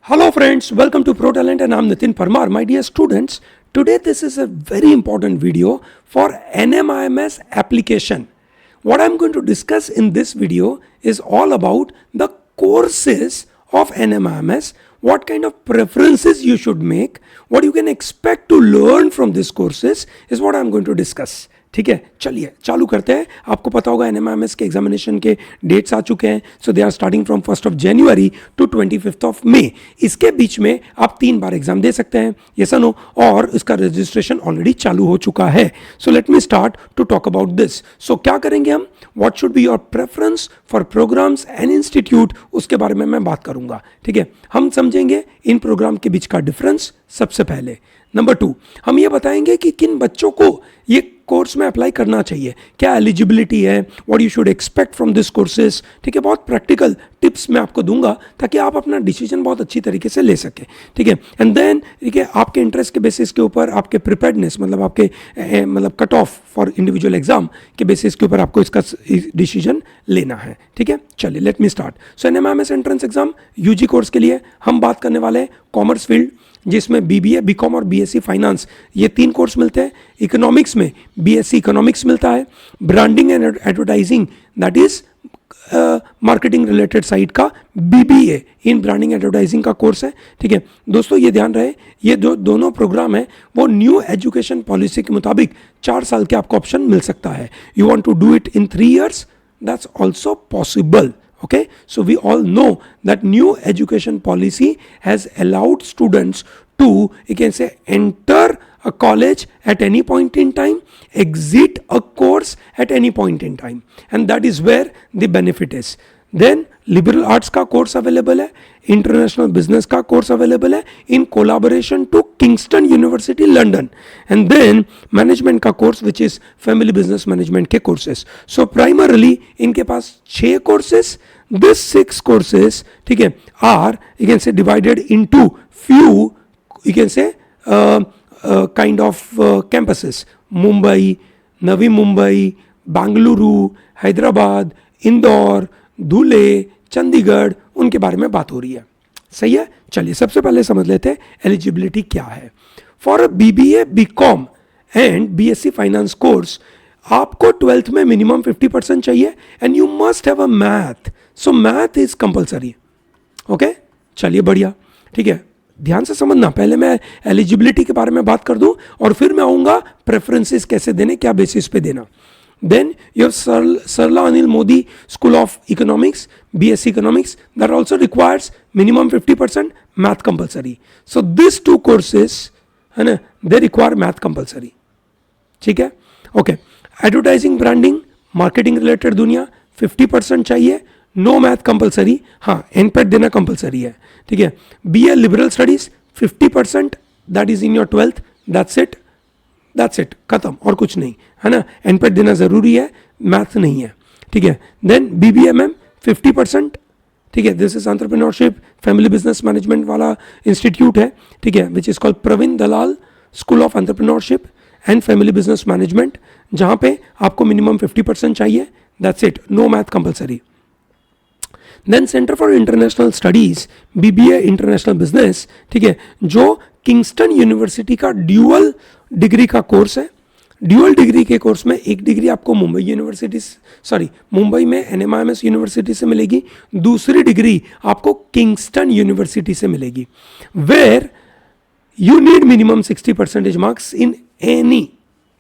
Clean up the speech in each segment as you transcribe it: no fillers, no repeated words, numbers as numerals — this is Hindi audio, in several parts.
Hello friends, welcome to ProTalent and I'm Nitin Parmar. My dear students, today this is a very important video for NMIMS application. What I'm going to discuss in this video is all about the courses of NMIMS, what kind of preferences you should make, what you can expect to learn from these courses is what I'm going to discuss. ठीक है, चलिए चालू करते हैं. आपको पता होगा एनएमआईएमएस के एग्जामिनेशन के डेट्स आ चुके हैं. So they are starting from 1st January to 25 May. इसके बीच में आप 3 बार एग्जाम दे सकते हैं, ये सनो, और इसका रजिस्ट्रेशन ऑलरेडी चालू हो चुका है. So let me start to talk about this. So क्या करेंगे हम, what should be your preference for programmes and institute, उसके बारे में मैं बात करूंगा. ठीक है, हम समझेंगे इन प्रोग्राम के बीच का डिफरेंस सबसे पहले. नंबर 2, हम ये बताएंगे कि किन बच्चों को ये कोर्स में अप्लाई करना चाहिए, क्या एलिजिबिलिटी है, what you should expect from this courses. ठीक है, बहुत प्रैक्टिकल टिप्स मैं आपको दूंगा ताकि आप अपना डिसीजन बहुत अच्छी तरीके से ले सकें. ठीक है, एंड देन ठीक है, आपके इंटरेस्ट के बेसिस के ऊपर, आपके प्रिपेयर्डनेस मतलब आपके cut off for individual exam के बेसिस के ऊपर आपको इसका डिसीजन लेना है. ठीक है, चलिए let me start. So NMIMS entrance exam UG course के लिए हम बात करने वाले हैं कॉमर्स फील्ड, जिसमें बीबीए, बीकॉम और बीएससी फाइनेंस ये 3 कोर्स मिलते हैं. इकोनॉमिक्स में बीएससी इकोनॉमिक्स मिलता है. Branding and advertising that is marketing related side का बीबीए इन ब्रांडिंग एडवर्टाइजिंग का कोर्स है. ठीक है दोस्तों, ये ध्यान रहे, ये जो दोनों प्रोग्राम है वो न्यू एजुकेशन पॉलिसी के मुताबिक 4 साल के आपको ऑप्शन मिल सकता है. You want to do it in 3 years, that's also possible. Okay, so we all know that new education policy has allowed students to, you can say, enter a college at any point in time, exit a course at any point in time, and that is where the benefit is. Then liberal arts का कोर्स अवेलेबल है, इंटरनेशनल बिजनेस का कोर्स अवेलेबल है in collaboration to Kingston University London, and then management का course which is family business management के कोर्सेस. सो प्राइमरली इनके पास 6 कोर्सेस. दिस 6 कोर्सेस, ठीक है, are you can say divided into few, you can say kind of campuses. Mumbai, Navi Mumbai, Bengaluru, Hyderabad, Indore, Dhule, Chandigarh, उनके बारे में बात हो रही है. सही है, चलिए सबसे पहले समझ लेते हैं एलिजिबिलिटी क्या है. For a BBA, BCom and BSc finance course आपको 12th में मिनिमम 50% चाहिए and you must have a math. So math is compulsory. Okay, चलिए बढ़िया. ठीक है, ध्यान से समझना, पहले मैं एलिजिबिलिटी के बारे में बात कर दूं और फिर मैं आऊंगा प्रेफरेंसेस कैसे देने, क्या बेसिस पे देना. Then your Sarla Anil Modi School of Economics, BSc Economics, that also requires minimum 50% math compulsory. So these 2 courses, है ना, they require math compulsory. ठीक है, okay. Advertising, branding, marketing related दुनिया 50% चाहिए, no math compulsory. हाँ, NPET देना compulsory है. ठीक है, BA Liberal Studies 50%, that is in your 12th, that's it, खत्म, और कुछ नहीं, है ना. एनपेट देना जरूरी है, मैथ नहीं है. ठीक है, देन बीबीएमएम 50%. ठीक है, this is entrepreneurship, family business management वाला इंस्टीट्यूट है. ठीक है, which is called Praveen Dalal school of entrepreneurship and family business management, जहां पे आपको मिनिमम 50% चाहिए. That's it, no math compulsory. Then centre for international studies, BBA international business, ठीक है, जो किंगस्टन यूनिवर्सिटी का ड्यूअल डिग्री का कोर्स है. ड्यूअल डिग्री के कोर्स में एक डिग्री आपको मुंबई में एनएमआईएमएस यूनिवर्सिटी से मिलेगी, दूसरी डिग्री आपको किंगस्टन यूनिवर्सिटी से मिलेगी, where you need minimum 60% marks in any,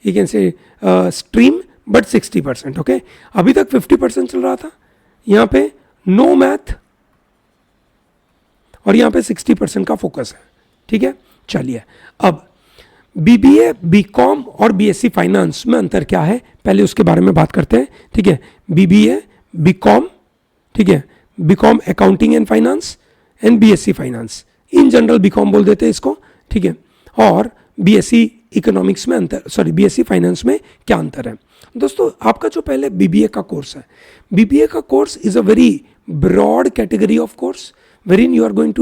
you can say stream, but 60%. Okay, अभी तक 50% चल रहा था, यहाँ पे नो मैथ और यहाँ पे 60% का फोकस है. ठीक है, चलिए अब बीबीए, बीकॉम और बीएससी फाइनेंस में अंतर क्या है, पहले उसके बारे में बात करते हैं. ठीक है, बीबीए, बीकॉम, ठीक है, BCom accounting and finance and BSc finance, in general BCom बोल देते हैं इसको. ठीक है, और बीएससी इकोनॉमिक्स में अंतर, बीएससी फाइनेंस में क्या अंतर है. दोस्तों, आपका जो पहले बीबीए का कोर्स है, बीबीए का course is a very broad category of course wherein you are going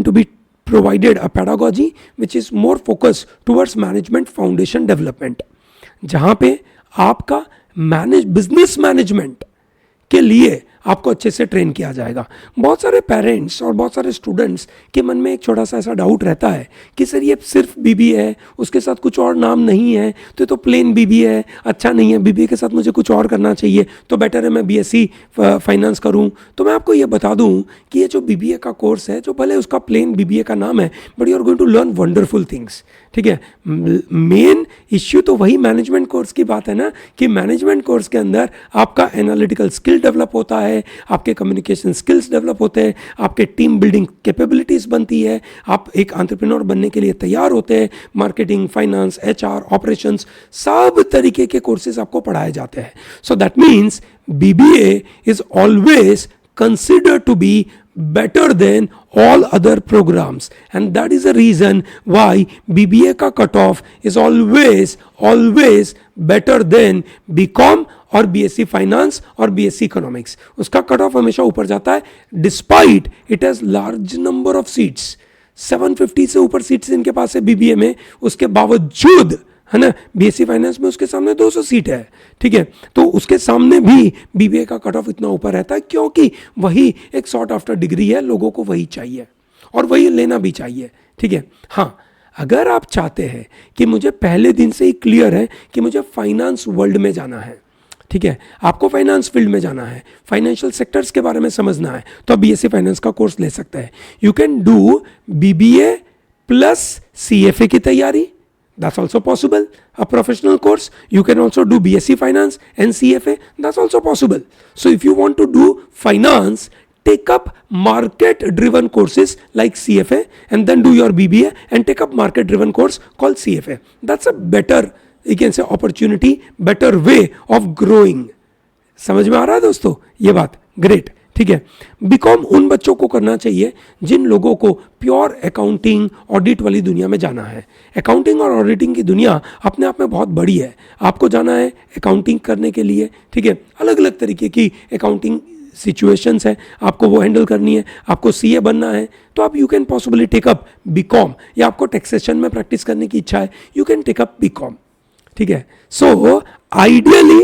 to be provided a pedagogy which is more focused towards management foundation development, जहाँ पे आपका बिजनेस मैनेजमेंट के लिए आपको अच्छे से ट्रेन किया जाएगा। बहुत सारे पेरेंट्स और बहुत सारे स्टूडेंट्स के मन में एक छोटा सा ऐसा डाउट रहता है कि सर ये सिर्फ बीबीए है, उसके साथ कुछ और नाम नहीं है, तो ये तो प्लेन बीबीए है, अच्छा नहीं है, बीबीए के साथ मुझे कुछ और करना चाहिए, तो बेटर है मैं बीएससी फाइनेंस करूं। तो मैं आपको ये बता दूं कि ये जो बीबीए का कोर्स है, जो भले उसका प्लेन बीबीए का नाम है, but you are going to learn wonderful things. ठीक है, मेन इश्यू तो वही मैनेजमेंट कोर्स की बात है ना, कि मैनेजमेंट कोर्स के अंदर आपका एनालिटिकल स्किल डेवलप होता है, आपके कम्युनिकेशन स्किल्स डेवलप होते हैं, आपके टीम बिल्डिंग कैपेबिलिटीज बनती है, आप एक एंटरप्रेन्योर बनने के लिए तैयार होते हैं, मार्केटिंग, फाइनेंस, एचआर, ऑपरेशंस, सब तरीके के कोर्सेज आपको पढ़ाए जाते हैं। So that means BBA is always considered to be better than all other programs, and that is the reason why BBA का cutoff is always better than BCom और BSc Finance और BSc Economics। उसका cutoff हमेशा ऊपर जाता है, despite it has large number of seats, 750 से ऊपर सीट्स इनके पास है BBA में, उसके बावजूद है ना बीएससी फाइनेंस में उसके सामने 200 सीट है। ठीक है, तो उसके सामने भी बीबीए का कट ऑफ इतना ऊपर रहता है, क्योंकि वही एक सॉर्ट आफ्टर डिग्री है, लोगों को वही चाहिए और वही लेना भी चाहिए। ठीक है, हाँ, अगर आप चाहते हैं कि मुझे पहले दिन से ही क्लियर है कि मुझे फाइनेंस वर्ल्ड में जाना है, ठीक है, आपको फाइनेंस फील्ड में जाना है, फाइनेंशियल सेक्टर्स के बारे में समझना है, तो आप बीएससी फाइनेंस का कोर्स ले सकते हैं। You can do BBA plus CFA की तैयारी, that's also possible. A professional course, you can also do BSc Finance and CFA, that's also possible. So if you want to do finance, take up market driven courses like CFA and then do your BBA and take up market driven course called CFA. That's a better, you can say, opportunity, better way of growing. समझ में आ रहा है दोस्तों ये बात? ग्रेट। ठीक है, बीकॉम उन बच्चों को करना चाहिए जिन लोगों को प्योर अकाउंटिंग ऑडिट वाली दुनिया में जाना है। अकाउंटिंग और ऑडिटिंग की दुनिया अपने आप में बहुत बड़ी है, आपको जाना है अकाउंटिंग करने के लिए। ठीक है, अलग अलग तरीके की अकाउंटिंग सिचुएशंस है, आपको वो हैंडल करनी है, आपको सीए बनना है, तो आप you can possibly take up BCom, या आपको टैक्सेशन में प्रैक्टिस करने की इच्छा है, you can take up BCom. ठीक है, so ideally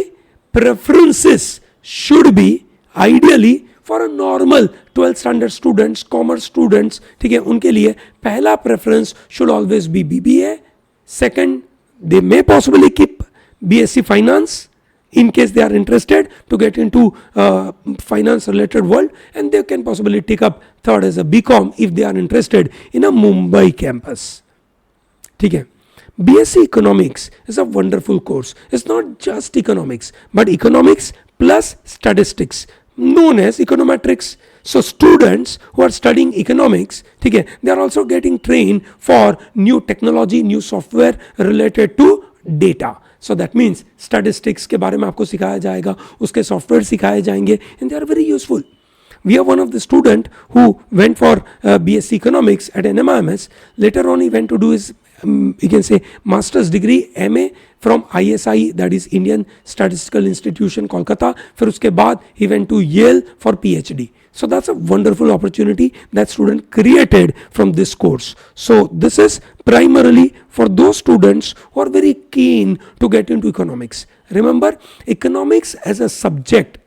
preferences should be ideally for a normal 12th standard students, commerce students, ठीक है, उनके लिए पहला preference should always be BBA. Second, they may possibly keep BSc finance in case they are interested to get into finance related world, and they can possibly take up third as a BCom if they are interested in a Mumbai campus. ठीक है, BSc Economics is a wonderful course. It's not just economics, but economics plus statistics, known as econometrics. So students who are studying economics, ठीक है, they are also getting trained for new technology, new software related to data. So that means statistics के बारे में आपको सिखाया जाएगा, उसके सॉफ्टवेयर सिखाए जाएंगे, and they are very useful. We have one of the student who went for BSc Economics at NMIMS. Later on he went to do his you can say master's degree MA from ISI, that is Indian Statistical Institution Kolkata. फिर उसके बाद he went to Yale for PhD. So that's a wonderful opportunity that student created from this course. So this is primarily for those students who are very keen to get into economics. Remember, economics as a subject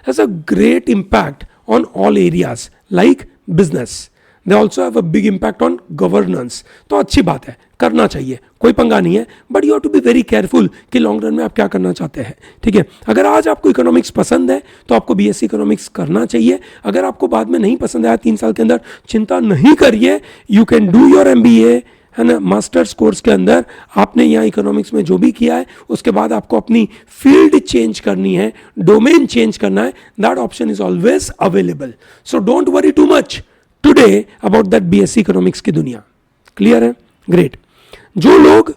has a great impact on all areas like business. They also have a big impact on governance. तो अच्छी बात है, करना चाहिए, कोई पंगा नहीं है, but you have to be very careful कि लॉन्ग रन में आप क्या करना चाहते हैं। ठीक है, अगर आज आपको इकोनॉमिक्स पसंद है तो आपको बीएससी इकोनॉमिक्स करना चाहिए। अगर आपको बाद में नहीं पसंद आया 3 साल के अंदर, चिंता नहीं करिए, you can do your MBA, है ना, मास्टर्स कोर्स के अंदर आपने यहाँ इकोनॉमिक्स में जो भी किया है, उसके बाद आपको अपनी फील्ड चेंज करनी है, डोमेन चेंज करना है, that option is always available. So don't worry too much today about that BSc economics की दुनिया। क्लियर है? ग्रेट। जो लोग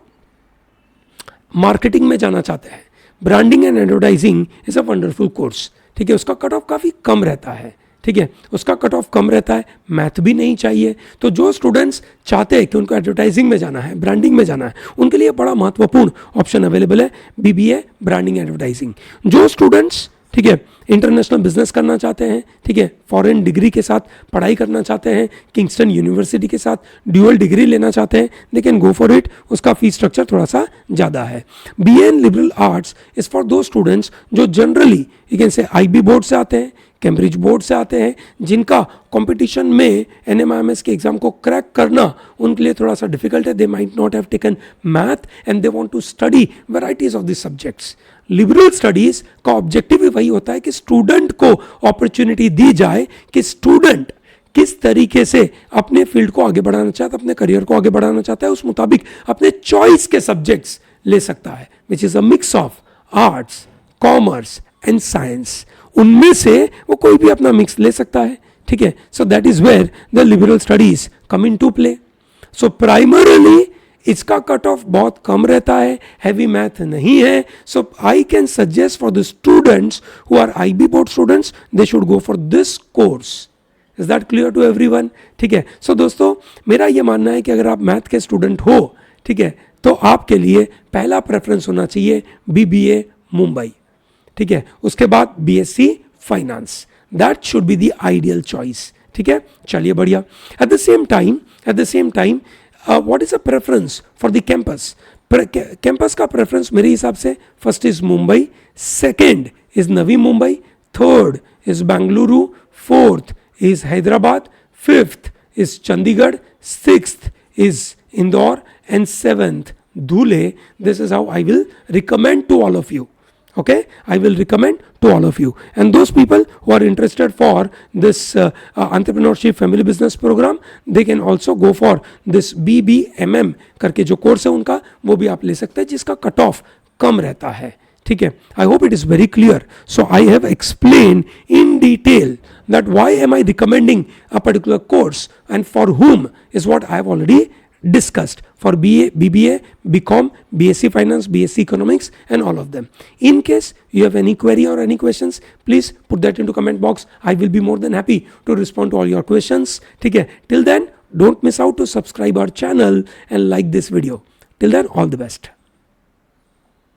मार्केटिंग में जाना चाहते हैं, branding and advertising is a wonderful course. ठीक है, उसका कट ऑफ काफ़ी कम रहता है। ठीक है, उसका कट ऑफ कम रहता है, मैथ भी नहीं चाहिए। तो जो स्टूडेंट्स चाहते हैं कि उनको एडवर्टाइजिंग में जाना है, ब्रांडिंग में जाना है, उनके लिए बड़ा महत्वपूर्ण ऑप्शन अवेलेबल है, बीबीए ब्रांडिंग एडवर्टाइजिंग। जो स्टूडेंट्स, ठीक है, इंटरनेशनल बिजनेस करना चाहते हैं, ठीक है, फॉरेन डिग्री के साथ पढ़ाई करना चाहते हैं, किंगस्टन यूनिवर्सिटी के साथ ड्यूअल डिग्री लेना चाहते हैं, they can go for it. उसका फीस स्ट्रक्चर थोड़ा सा ज़्यादा है. BA in liberal arts is for दो स्टूडेंट्स जो जनरली यू कैन से IB बोर्ड से आते हैं, कैम्ब्रिज बोर्ड से आते हैं, जिनका कंपटीशन में NMIMS के एग्जाम को क्रैक करना उनके लिए थोड़ा सा डिफिकल्ट है. They might not have taken math and they want to study varieties of this subjects. Liberal studies का ऑब्जेक्टिव भी वही होता है कि स्टूडेंट को अपॉर्चुनिटी दी जाए कि स्टूडेंट किस तरीके से अपने फील्ड को आगे बढ़ाना चाहता है, अपने करियर को आगे बढ़ाना चाहता है, उस मुताबिक अपने चॉइस के सब्जेक्ट्स ले सकता है, which is a mix of arts, commerce and science. उनमें से वो कोई भी अपना मिक्स ले सकता है. ठीक है, so that is where the liberal studies come in to play. So primarily इसका कट ऑफ बहुत कम रहता है, हैवी मैथ नहीं है. So I can suggest for the students who are IB board students, they should go for this course. Is that clear to everyone? ठीक है, सो दोस्तों मेरा ये मानना है कि अगर आप मैथ के स्टूडेंट हो, ठीक है, तो आपके लिए पहला प्रेफरेंस होना चाहिए BBA मुंबई. ठीक है, उसके बाद BSc finance. That should be the ideal choice. ठीक है, चलिए बढ़िया. At the same time what is a preference for the campus? Campus का प्रेफरेंस मेरे हिसाब से first is Mumbai, second is Navi Mumbai, third is Bengaluru, fourth is Hyderabad, fifth is Chandigarh, sixth is Indore, and seventh Dhule. This is how I will recommend to all of you. Okay, I will recommend to all of you. And those people who are interested for this entrepreneurship family business program, they can also go for this BBMM करके जो कोर्स है उनका, वो भी आप ले सकते हैं, जिसका कट ऑफ कम रहता है. ठीक है, I hope it is very clear. So I have explained in detail that why am I recommending a particular course and for whom is what I have already discussed for BA, BBA, BCom, BSc Finance, BSc Economics and all of them. In case you have any query or any questions, please put that into comment box. I will be more than happy to respond to all your questions. ठीक है, till then don't miss out to subscribe our channel and like this video. Till then, all the best.